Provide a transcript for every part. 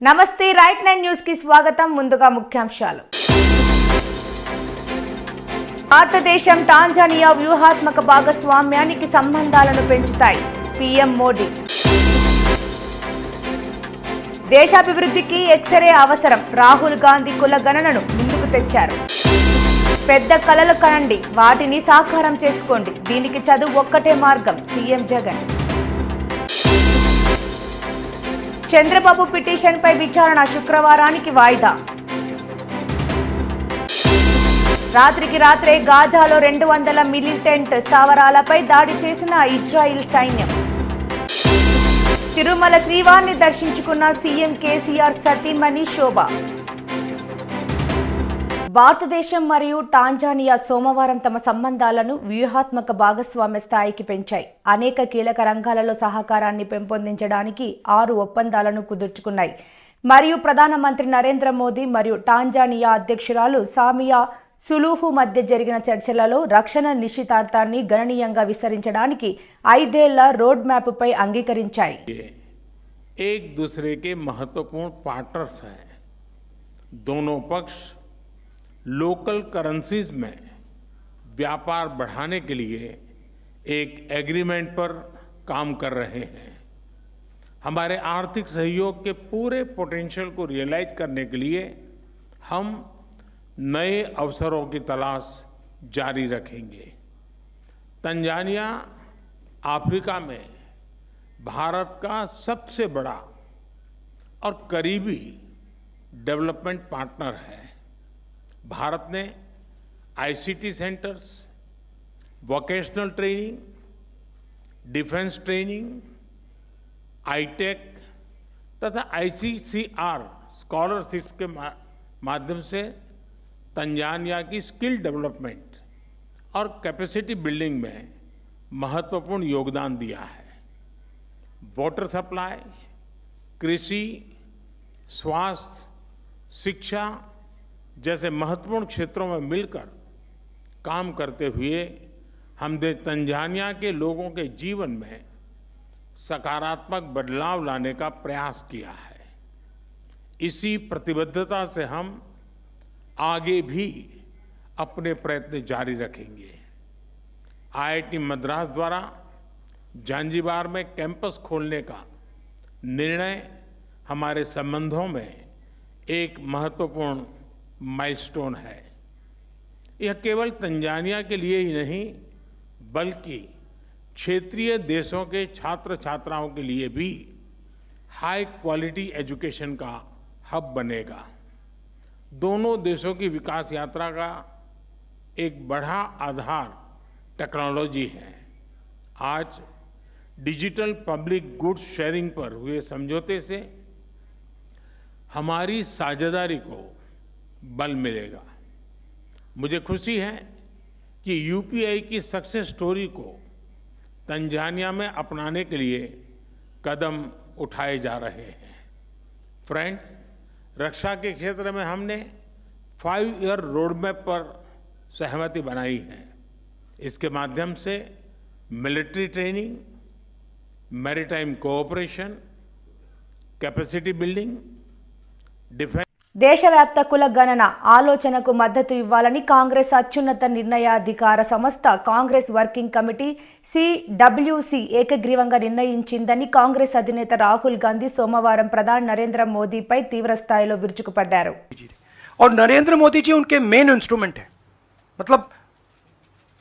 నమస్తే right 9 news కి స్వాగతం. ముందుగా ముఖ్యాంశాలు. భారతదేశం టాంజానియా వ్యూహాత్మక భాగస్వామ్యానికి సంబంధాలను పెంచుతాయి పీఎం మోడీ. దేశాభివృద్ధికి ఎక్స్రే అవసరం. రాహుల్ గాంధీ కుల గణనను ముందుకు తెచ్చారు. పెద్ద కలలు కనండి, వాటిని సాకారం చేసుకోండి. దీనికి చదువు ఒక్కటే మార్గం సీఎం జగన్. చంద్రబాబు పిటిషన్పై విచారణ శుక్రవారానికి వాయిదా. రాత్రికి రాత్రే గాజాలో 200 మిలిటెంట్ స్థావరాలపై దాడి చేసిన ఇజ్రాయిల్ సైన్యం. తిరుమల శ్రీవారిని దర్శించుకున్న సీఎం కేసీఆర్ సతీమణి శోభ. భారతదేశం మరియు టాంజానియా సోమవారం తమ సంబంధాలను వ్యూహాత్మక భాగస్వామ్య స్థాయికి పెంచాయి. అనేక కీలక రంగాలలో సహకారాన్ని పెంపొందించడానికి 6 ఒప్పందాలను కుదుర్చుకున్నాయి. మరియు ప్రధానమంత్రి నరేంద్ర మోదీ మరియు టాంజానియా అధ్యక్షురాలు సామియా సులూహు మధ్య జరిగిన చర్చలలో రక్షణ నిశ్చితార్థాన్ని గణనీయంగా విస్తరించడానికి 5 ఏళ్ల రోడ్ మ్యాప్ పై అంగీకరించాయి. एक दूसरे के महत्वपूर्ण पार्टनर्स हैं. दोनों पक्ष लोकल करेंसीज में व्यापार बढ़ाने के लिए एक एग्रीमेंट पर काम कर रहे हैं. हमारे आर्थिक सहयोग के पूरे पोटेंशियल को रियलाइज करने के लिए हम नए अवसरों की तलाश जारी रखेंगे. तंजानिया अफ्रीका में भारत का सबसे बड़ा और करीबी डेवलपमेंट पार्टनर है. भारत ने ICT centres, vocational training, defence training, आईटेक तथा आईसीसीआर स्कॉलरशिप के माध्यम से तंजानिया की स्किल डेवलपमेंट और कैपेसिटी बिल्डिंग में महत्वपूर्ण योगदान दिया है. वाटर सप्लाई, कृषि, स्वास्थ्य, शिक्षा जैसे महत्वपूर्ण क्षेत्रों में मिलकर काम करते हुए हमने तंजानिया के लोगों के जीवन में सकारात्मक बदलाव लाने का प्रयास किया है. इसी प्रतिबद्धता से हम आगे भी अपने प्रयत्न जारी रखेंगे. आईआईटी मद्रास द्वारा जांजिबार में कैंपस खोलने का निर्णय हमारे संबंधों में एक महत्वपूर्ण माइलस्टोन है. यह केवल तंजानिया के लिए ही नहीं बल्कि क्षेत्रीय देशों के छात्र छात्राओं के लिए भी हाई क्वालिटी एजुकेशन का हब बनेगा. दोनों देशों की विकास यात्रा का एक बड़ा आधार टेक्नोलॉजी है. आज डिजिटल पब्लिक गुड्स शेयरिंग पर हुए समझौते से हमारी साझेदारी को बल मिलेगा. मुझे खुशी है कि यूपीआई की सक्सेस स्टोरी को तंजानिया में अपनाने के लिए कदम उठाए जा रहे हैं. फ्रेंड्स, रक्षा के क्षेत्र में हमने 5 ईयर रोडमैप पर सहमति बनाई है. इसके माध्यम से military training, maritime cooperation, capacity building, defence. దేశవ్యాప్త కుల గణన ఆలోచనకు మద్దతు ఇవ్వాలని కాంగ్రెస్ అత్యున్నత నిర్ణయాధికార సంస్థ కాంగ్రెస్ వర్కింగ్ కమిటీ సిడబ్ల్యూసి ఏకగ్రీవంగా నిర్ణయించిందని కాంగ్రెస్ అధినేత రాహుల్ గాంధీ సోమవారం ప్రధాని నరేంద్ర మోదీపై తీవ్ర స్థాయిలో విరుచుకుపడ్డారు. और नरेंद्र मोदी जी उनके मेन इंस्ट्रूमेंट है, मतलब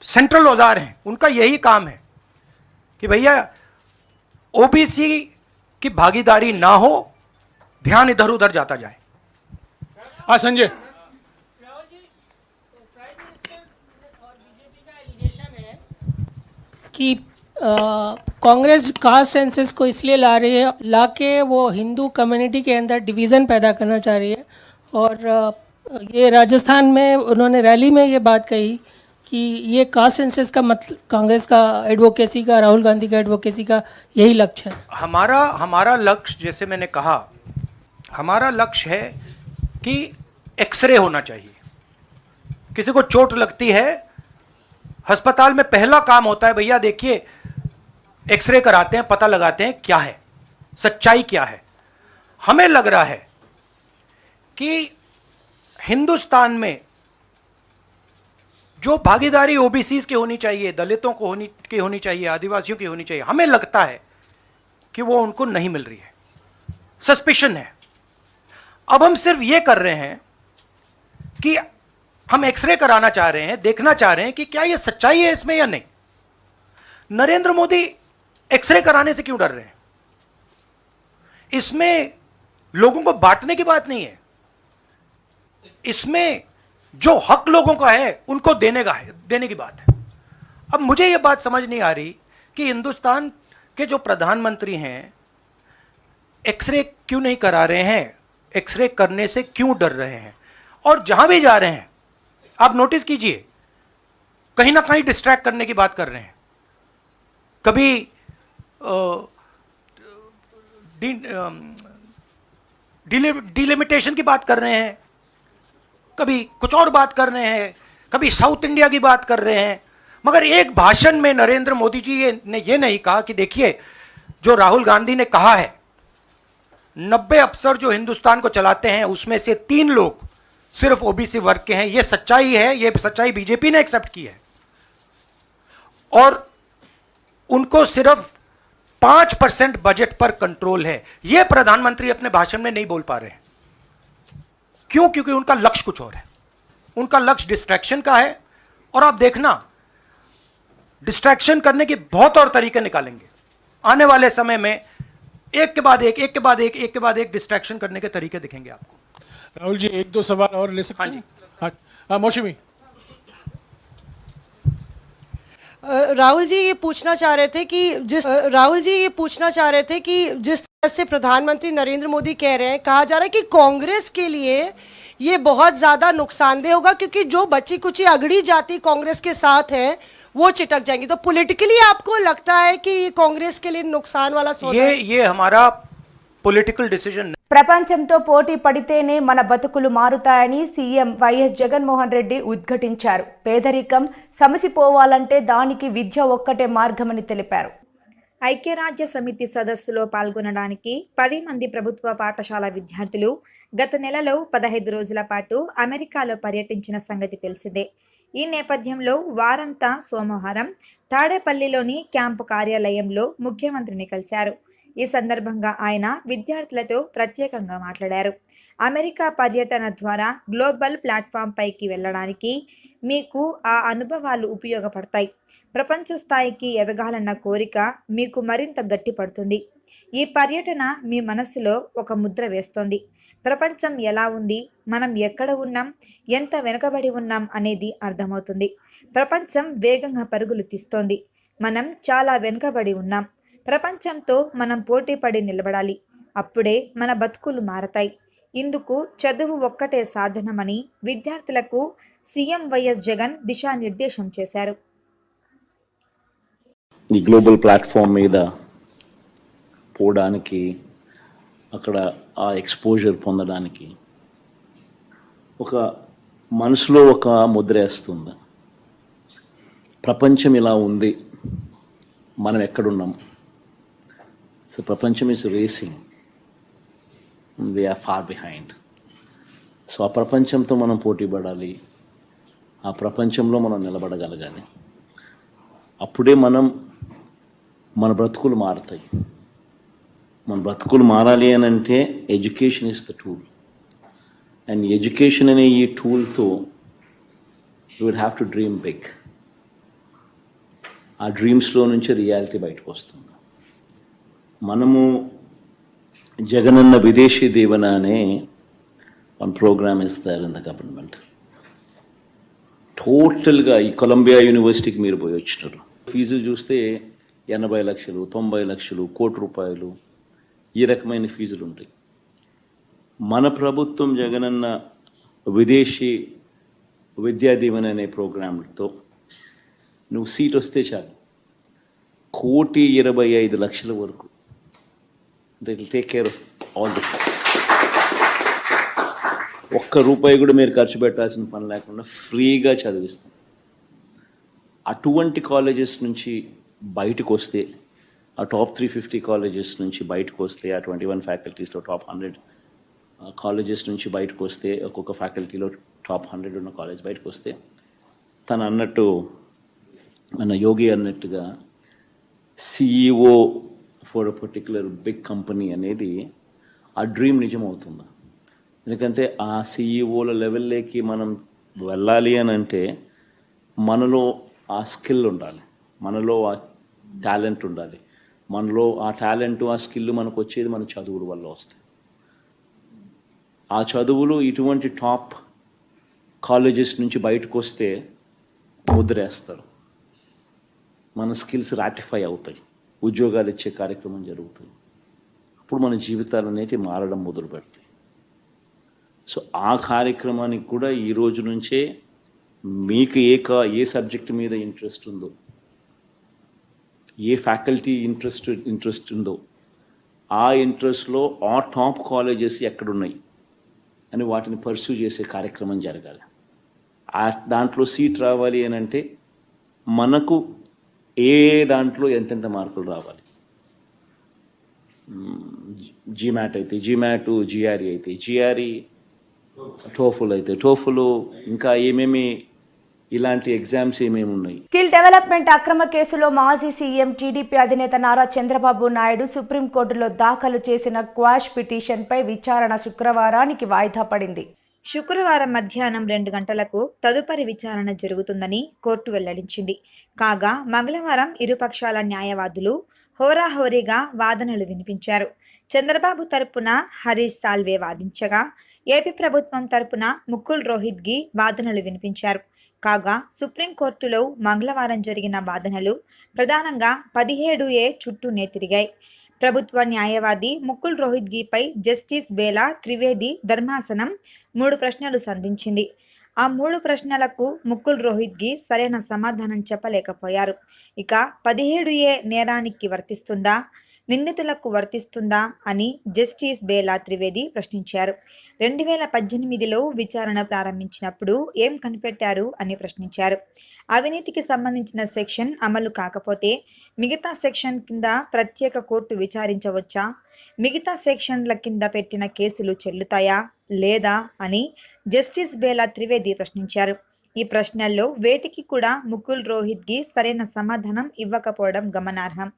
सेंट्रल औजार हैं. उनका यही काम है कि भैया ओबीसी की भागीदारी ना हो, ध्यान इधर उधर जाता जाए. हाँ संजय, राहुल जी, प्राइम मिनिस्टर और बीजेपी का एलिगेशन है कि कांग्रेस कास्ट सेंसस को इसलिए ला के वो हिंदू कम्युनिटी के अंदर डिवीज़न पैदा करना चाह रही है. और ये राजस्थान में उन्होंने रैली में ये बात कही कि ये कास्ट सेंसस का मतलब कांग्रेस का एडवोकेसी का, राहुल गांधी का एडवोकेसी का यही लक्ष्य है. हमारा लक्ष्य, जैसे मैंने कहा, हमारा लक्ष्य है कि एक्सरे होना चाहिए. किसी को चोट लगती है, अस्पताल में पहला काम होता है भैया देखिए एक्सरे कराते हैं, पता लगाते हैं क्या है, सच्चाई क्या है. हमें लग रहा है कि हिंदुस्तान में जो भागीदारी ओबीसीज की होनी चाहिए, दलितों को होनी चाहिए, आदिवासियों की होनी चाहिए, हमें लगता है कि वो उनको नहीं मिल रही है, सस्पिशन है। अब हम सिर्फ ये कर रहे हैं कि हम एक्सरे कराना चाह रहे हैं, देखना चाह रहे हैं कि क्या ये सच्चाई है इसमें या नहीं। नरेंद्र मोदी एक्सरे कराने से क्यों डर रहे हैं? इसमें लोगों को बांटने की बात नहीं है, इसमें जो हक लोगों का है उनको देने की बात है। अब मुझे यह बात समझ नहीं आ रही कि हिंदुस्तान के जो प्रधानमंत्री हैं एक्सरे क्यों नहीं करा रहे हैं, एक्सरे करने से क्यों डर रहे हैं, और जहां भी जा रहे हैं आप नोटिस कीजिए कहीं ना कहीं डिस्ट्रैक्ट करने की बात कर रहे हैं। कभी डिलिमिटेशन की बात कर रहे हैं, कभी कुछ और बात कर रहे हैं, कभी साउथ इंडिया की बात कर रहे हैं, मगर एक भाषण में नरेंद्र मोदी जी ने यह नहीं कहा कि देखिए जो राहुल गांधी ने कहा है 90 अफसर जो हिंदुस्तान को चलाते हैं उसमें से 3 लोग सिर्फ ओबीसी वर्ग के हैं, यह सच्चाई है, यह सच्चाई बीजेपी ने एक्सेप्ट की है, और उनको सिर्फ 5% बजट पर कंट्रोल है। यह प्रधानमंत्री अपने भाषण में नहीं बोल पा रहे हैं। क्यों? क्योंकि उनका लक्ष्य कुछ और है, उनका लक्ष्य डिस्ट्रैक्शन का है, और आप देखना डिस्ट्रैक्शन करने के बहुत और तरीके निकालेंगे आने वाले समय में, एक के बाद एक डिस्ट्रैक्शन करने के तरीके दिखेंगे आपको। राहुल जी 1-2 सवाल और ले सकते हाँ हैं? जी। हाँ मौसमी। राहुल जी ये पूछना चाह रहे थे कि जिस तरह से प्रधानमंत्री नरेंद्र मोदी कह रहे हैं, कहा जा रहा है कि कांग्रेस के लिए ये बहुत ज्यादा नुकसानदेह होगा क्योंकि जो बची कुची अगड़ी जाति कांग्रेस के साथ है वो चिटक जाएंगी। तो पॉलिटिकली आपको लगता है कि ये कांग्रेस के लिए नुकसान वाला सौदा है? ये हमारा పొలిటికల్ డిసిజన్। ప్రపంచంతో పోటీ పడితేనే మన బతుకులు మారుతాయని సీఎం వైఎస్ జగన్మోహన్ రెడ్డి ఉద్ఘాటించారు. పేదరికం సమసిపోవాలంటే దానికి విద్య ఒక్కటే మార్గమని తెలిపారు. ఐక్యరాజ్య సమితి సదస్సులో పాల్గొనడానికి 10 మంది ప్రభుత్వ పాఠశాల విద్యార్థులు గత నెలలో 15 రోజుల పాటు అమెరికాలో పర్యటించిన సంగతి తెలిసిందే. ఈ నేపథ్యంలో వారంతా సోమవారం తాడేపల్లిలోని క్యాంపు కార్యాలయంలో ముఖ్యమంత్రిని కలిశారు. ఈ సందర్భంగా ఆయన విద్యార్థులతో ప్రత్యేకంగా మాట్లాడారు. అమెరికా పర్యటన ద్వారా గ్లోబల్ ప్లాట్ఫామ్ పైకి వెళ్ళడానికి మీకు ఆ అనుభవాలు ఉపయోగపడతాయి. ప్రపంచ స్థాయికి ఎదగాలన్న కోరిక మీకు మరింత గట్టిపడుతుంది. ఈ పర్యటన మీ మనసులో ఒక ముద్ర వేస్తోంది. ప్రపంచం ఎలా ఉంది, మనం ఎక్కడ ఉన్నాం, ఎంత వెనుకబడి ఉన్నాం అనేది అర్థమవుతుంది. ప్రపంచం వేగంగా పరుగులు తీస్తోంది. మనం చాలా వెనుకబడి ఉన్నాం. ప్రపంచంతో మనం పోటీపడి నిలబడాలి. అప్పుడే మన బతుకులు మారతాయి. ఇందుకు చదువు ఒక్కటే సాధనమని విద్యార్థులకు సీఎం వైఎస్ జగన్ దిశానిర్దేశం చేశారు. ఈ గ్లోబల్ ప్లాట్ఫామ్ మీద పోవడానికి, అక్కడ ఆ ఎక్స్పోజర్ పొందడానికి ఒక మనసులో ఒక ముద్ర వేస్తుంది. ప్రపంచం ఇలా ఉంది, మనం ఎక్కడున్నాం. సో ప్రపంచం is racing, we are far behind. So ఆ ప్రపంచంతో మనం పోటీ పడాలి, ఆ ప్రపంచంలో మనం నిలబడగలగాలి. అప్పుడే మన బ్రతుకులు మారుతాయి. మన బ్రతుకులు మారాలి అని అంటే education is the tool. And education అనే ఈ టూల్తో you would have to dream big. ఆ డ్రీమ్స్లో నుంచి రియాలిటీ బయటకు వస్తుంది. మనము జగనన్న విదేశీ దీవెన అనే వన్ ప్రోగ్రామ్ ఇస్తారు ఇన్ ద గవర్నమెంట్. టోటల్గా ఈ కొలంబియా యూనివర్సిటీకి మీరు పోయి వచ్చినారు. ఫీజులు చూస్తే 80 లక్షలు, 90 లక్షలు, ₹1,00,00,000 ఈ రకమైన ఫీజులు ఉంటాయి. మన ప్రభుత్వం జగనన్న విదేశీ విద్యా దీవెన అనే ప్రోగ్రాంతో నువ్వు సీట్ వస్తే చాలు, 1,25,00,000 వరకు it will take care of all the. ₹1 కూడా మీరు ఖర్చు పెట్టాల్సిన పని లేకుండా ఫ్రీగా చదివిస్తాం. అటువంటి కాలేజెస్ నుంచి బయటకు వస్తే, ఆ టాప్ 350 కాలేజెస్ నుంచి బయటకు వస్తే, ఆ 21 ఫ్యాకల్టీస్లో టాప్ 100 కాలేజెస్ నుంచి బయటకు వస్తే, ఒక్కొక్క ఫ్యాకల్టీలో టాప్ 100 ఉన్న కాలేజ్ బయటకు వస్తే, తను అన్నట్టు మన యోగి అన్నట్టుగా CEO for a particular big company అనేది ఆ డ్రీమ్ నిజం అవుతుందా? ఎందుకంటే ఆ CEOల లెవెల్లోకి మనం వెళ్ళాలి అని అంటే మనలో ఆ స్కిల్ ఉండాలి, మనలో ఆ టాలెంట్ ఉండాలి. మనలో ఆ టాలెంట్, ఆ స్కిల్ మనకు వచ్చేది మన చదువుల వల్ల వస్తాయి. ఆ చదువులు ఇటువంటి టాప్ కాలేజెస్ నుంచి బయటకు వస్తే ముద్రేస్తారు, మన స్కిల్స్ రాటిఫై అవుతాయి, ఉద్యోగాలు ఇచ్చే కార్యక్రమం జరుగుతుంది. అప్పుడు మన జీవితాలు అనేవి మారడం మొదలు పెడతాయి. సో ఆ కార్యక్రమానికి కూడా ఈ రోజు నుంచే మీకు ఏ సబ్జెక్ట్ మీద ఇంట్రెస్ట్ ఉందో, ఏ ఫ్యాకల్టీ ఇంట్రెస్ట్ ఉందో, ఆ ఇంట్రెస్ట్లో ఆ టాప్ కాలేజెస్ ఎక్కడున్నాయి అని వాటిని పర్సూ చేసే కార్యక్రమం జరగాలి. దాంట్లో సీట్ రావాలి అని అంటే మనకు ఏ దాంట్లో ఎంతెంత మార్కులు రావాలి. జీమాట్ అయితే జీమాట్, GRE అయితే GRE, టోఫుల్ అయితే టోఫుల్, ఇంకా ఏమేమి ఇలాంటి ఎగ్జామ్స్ ఏమేమి ఉన్నాయి. స్కిల్ డెవలప్మెంట్ అక్రమ కేసులో మాజీ సీఎం టీడీపీ అధినేత నారా చంద్రబాబు నాయుడు సుప్రీంకోర్టులో దాఖలు చేసిన క్వాష్ పిటిషన్పై విచారణ శుక్రవారానికి వాయిదా పడింది. శుక్రవారం మధ్యాహ్నం 2 గంటలకు తదుపరి విచారణ జరుగుతుందని కోర్టు వెల్లడించింది. కాగా మంగళవారం ఇరుపక్షాల న్యాయవాదులు హోరాహోరీగా వాదనలు వినిపించారు. చంద్రబాబు తరపున హరీష్ సాల్వే వాదించగా, ఏపీ ప్రభుత్వం తరపున ముకుల్ రోహిత్గి వాదనలు వినిపించారు. కాగా సుప్రీంకోర్టులో మంగళవారం జరిగిన వాదనలు ప్రధానంగా 17A చుట్టూనే తిరిగాయి. ప్రభుత్వ న్యాయవాది ముకుల్ రోహిత్గిపై జస్టిస్ బేలా త్రివేది ధర్మాసనం 3 ప్రశ్నలు సంధించింది. ఆ 3 ప్రశ్నలకు ముకుల్ రోహిత్గి సరైన సమాధానం చెప్పలేకపోయారు. ఇక 17A నేరానికి వర్తిస్తుందా, నిందితులకు వర్తిస్తుందా అని జస్టిస్ బేలా త్రివేది ప్రశ్నించారు. 2018లో విచారణ ప్రారంభించినప్పుడు ఏం కనిపెట్టారు అని ప్రశ్నించారు. అవినీతికి సంబంధించిన సెక్షన్ అమలు కాకపోతే మిగతా సెక్షన్ కింద ప్రత్యేక కోర్టు విచారించవచ్చా, మిగతా సెక్షన్ల కింద పెట్టిన కేసులు చెల్లుతాయా లేదా అని జస్టిస్ బేలా త్రివేది ప్రశ్నించారు. ఈ ప్రశ్నల్లో వేటికి కూడా ముకుల్ రోహిత్గి సరైన సమాధానం ఇవ్వకపోవడం గమనార్హం.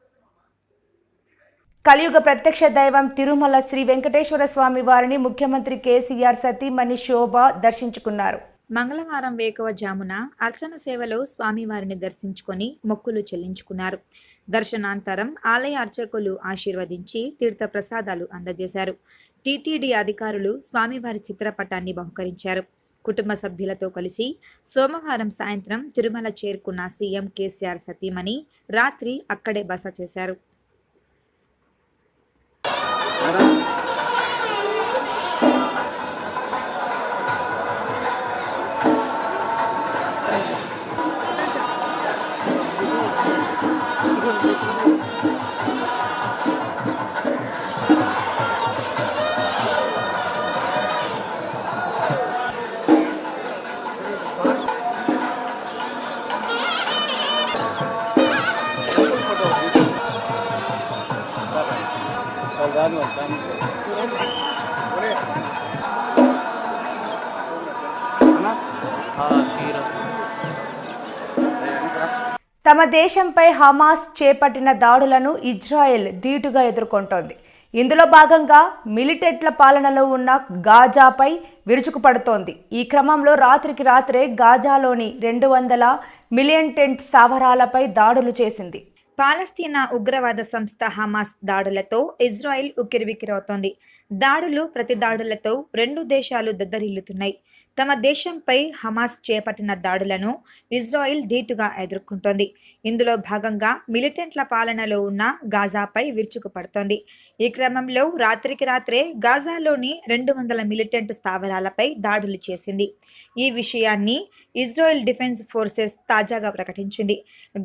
కలియుగ ప్రత్యక్ష దైవం తిరుమల శ్రీ వెంకటేశ్వర స్వామి వారిని ముఖ్యమంత్రి కేసీఆర్ సతీమణి శోభ దర్శించుకున్నారు. మంగళవారం వేకువజామున అర్చన సేవలో స్వామివారిని దర్శించుకొని మొక్కులు చెల్లించుకున్నారు. దర్శనాంతరం ఆలయ అర్చకులు ఆశీర్వదించి తీర్థ ప్రసాదాలు అందజేశారు. టీటీడీ అధికారులు స్వామివారి చిత్రపటాన్ని బహుకరించారు. కుటుంబ సభ్యులతో కలిసి సోమవారం సాయంత్రం తిరుమల చేరుకున్న సీఎం కేసీఆర్ సతీమణి రాత్రి అక్కడే బస చేశారు. తమ దేశంపై హమాస్ చేపట్టిన దాడులను ఇజ్రాయెల్ ధీటుగా ఎదుర్కొంటోంది. ఇందులో భాగంగా మిలిటెంట్ల పాలనలో ఉన్న గాజాపై విరుచుకుపడుతోంది. ఈ క్రమంలో రాత్రికి రాత్రే గాజాలోని 200 మిలిటెంట్ స్థావరాలపై దాడులు చేసింది. పాలస్తీనా ఉగ్రవాద సంస్థ హమాస్ దాడులతో ఇజ్రాయెల్ ఉక్కిరిబిక్కిరవుతోంది. దాడులు ప్రతి దాడులతో 2 దేశాలు దద్దరిల్లుతున్నాయి. తమ దేశంపై హమాస్ చేపట్టిన దాడులను ఇజ్రాయెల్ ధీటుగా ఎదుర్కొంటోంది. ఇందులో భాగంగా మిలిటెంట్ల పాలనలో ఉన్న గాజాపై విరుచుకుపడుతోంది. ఈ క్రమంలో రాత్రికి రాత్రే గాజాలోని 200 మిలిటెంట్ స్థావరాలపై దాడులు చేసింది. ఈ విషయాన్ని ఇజ్రాయెల్ డిఫెన్స్ ఫోర్సెస్ తాజాగా ప్రకటించింది.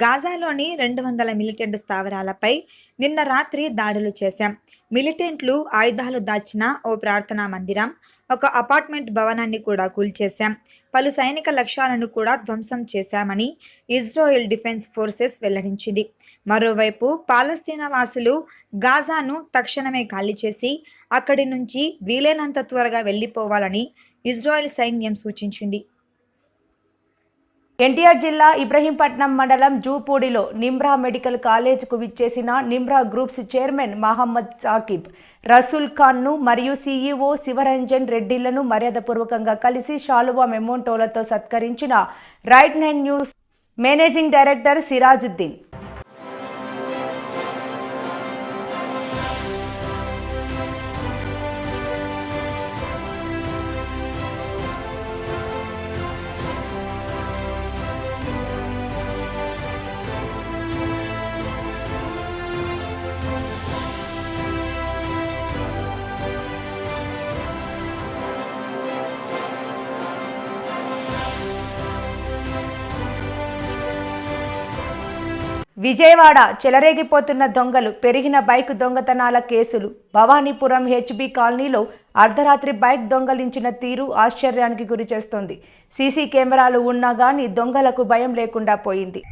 గాజాలోని 200 మిలిటెంట్ స్థావరాలపై నిన్న రాత్రి దాడులు చేశాం. మిలిటెంట్లు ఆయుధాలు దాచిన ఓ ప్రార్థనా మందిరం, ఒక అపార్ట్మెంట్ భవనాన్ని కూడా కూల్చేశాం, పలు సైనిక లక్ష్యాలను కూడా ధ్వంసం చేశామని ఇజ్రాయెల్ డిఫెన్స్ ఫోర్సెస్ వెల్లడించింది. మరోవైపు పాలస్తీనా వాసులు గాజాను తక్షణమే ఖాళీ చేసి అక్కడి నుంచి వీలైనంత త్వరగా వెళ్లిపోవాలని ఇజ్రాయెల్ సైన్యం సూచించింది. ఎన్టీఆర్ జిల్లా ఇబ్రహీంపట్నం మండలం జూపూడిలో నిమ్రా మెడికల్ కాలేజ్కు విచ్చేసిన నిమ్రా గ్రూప్స్ చైర్మన్ మహమ్మద్ సాకిబ్, రసూల్ ఖాన్ను మరియు సీఈఓ శివరంజన్ రెడ్డిలను మర్యాదపూర్వకంగా కలిసి శాలువా మెమోంటోలతో సత్కరించిన right 9 news managing director Sirajuddin. Vijayawada చెలరేగిపోతున్న దొంగలు, పెరిగిన బైక్ దొంగతనాల కేసులు. భవానీపురం హెచ్బి కాలనీలో అర్ధరాత్రి బైక్ దొంగలించిన తీరు ఆశ్చర్యానికి గురి చేస్తోంది. సీసీ కెమెరాలు ఉన్నా గానీ దొంగలకు భయం లేకుండా పోయింది.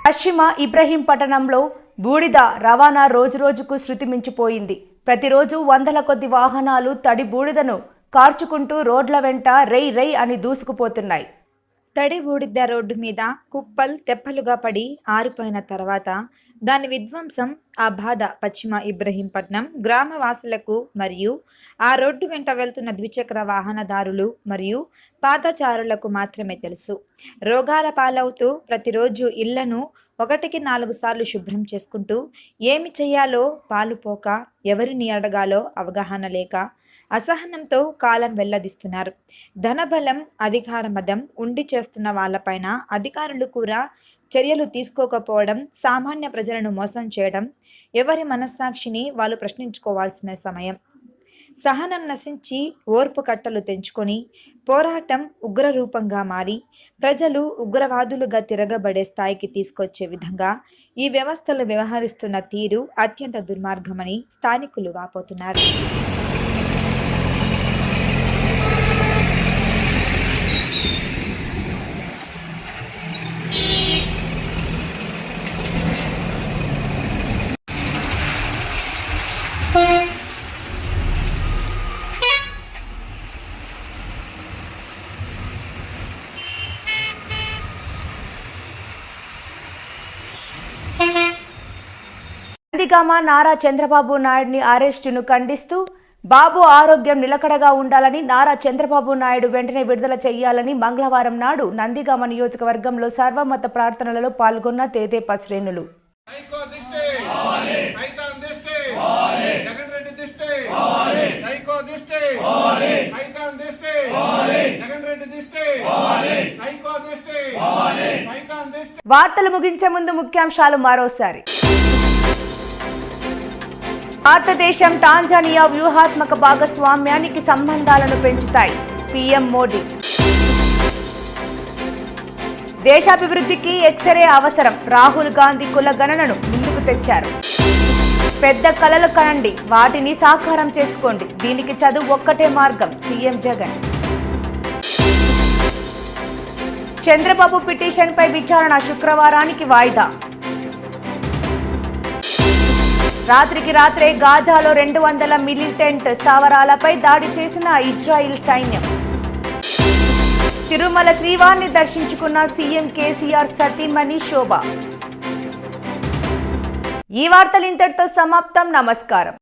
పశ్చిమ ఇబ్రహీంపట్నంలో బూడిద రవాణా రోజురోజుకు శృతి మించిపోయింది. ప్రతిరోజు వందల కొద్ది వాహనాలు తడి బూడిదను కార్చుకుంటూ రోడ్ల వెంట రై రై అని దూసుకుపోతున్నాయి. తడి బూడిద రోడ్డు మీద కుప్పలు తెప్పలుగా పడి ఆరిపోయిన తర్వాత దాని విధ్వంసం, ఆ బాధ పశ్చిమ ఇబ్రహీంపట్నం గ్రామవాసులకు మరియు ఆ రోడ్డు వెంట వెళ్తున్న ద్విచక్ర వాహనదారులు మరియు పాదచారులకు మాత్రమే తెలుసు. రోగాల పాలవుతూ ప్రతిరోజు ఇళ్లను 1కి 4 సార్లు శుభ్రం చేసుకుంటూ ఏమి చేయాలో పాలుపోక, ఎవరిని అడగాలో అవగాహన లేక అసహనంతో కాలం వెల్లదిస్తున్నారు. ధనబలం, అధికార మదం ఉండి చేస్తున్న వాళ్ళపైన అధికారులు కూడా చర్యలు తీసుకోకపోవడం, సామాన్య ప్రజలను మోసం చేయడం, ఎవరి మనస్సాక్షిని వాళ్ళు ప్రశ్నించుకోవాల్సిన సమయం. సహనం నశించి ఓర్పు కట్టలు తెంచుకొని పోరాటం ఉగ్రరూపంగా మారి ప్రజలు ఉగ్రవాదులుగా తిరగబడే స్థాయికి తీసుకొచ్చే విధంగా ఈ వ్యవస్థలు వ్యవహరిస్తున్న తీరు అత్యంత దుర్మార్గమని స్థానికులు వాపోతున్నారు. నందిగామ నారా చంద్రబాబు నాయుడిని అరెస్టును ఖండిస్తూ బాబు ఆరోగ్యం నిలకడగా ఉండాలని, నారా చంద్రబాబు నాయుడు వెంటనే విడుదల చేయాలని మంగళవారం నాడు నందిగామ నియోజకవర్గంలో సర్వమత ప్రార్థనలలో పాల్గొన్న తెదేపా శ్రేణులు. వార్తలు ముగించే ముందు ముఖ్యాంశాలు మరోసారి. భారతదేశం టాంజానియా వ్యూహాత్మక భాగస్వామ్యానికి సంబంధాలను పెంచుతాయి పీఎం మోడీ. దేశాభివృద్ధికి ఎక్స్రే అవసరం, రాహుల్ గాంధీ కుల గణనను ముందుకు తెచ్చారు. పెద్ద కలలు కనండి, వాటిని సాకారం చేసుకోండి, దీనికి చదువు ఒక్కటే మార్గం, సీఎం జగన్. చంద్రబాబు పిటిషన్పై విచారణ శుక్రవారానికి వాయిదా. రాత్రికి రాత్రే గాజాలో 200 మిలిటెంట్ స్థావరాలపై దాడి చేసిన ఇజ్రాయిల్ సైన్యం. తిరుమల శ్రీవారిని దర్శించుకున్న సీఎం కేసీఆర్ సతీమణి శోభ. ఈ వార్తలు ఇంతటితో సమాప్తం. నమస్కారం.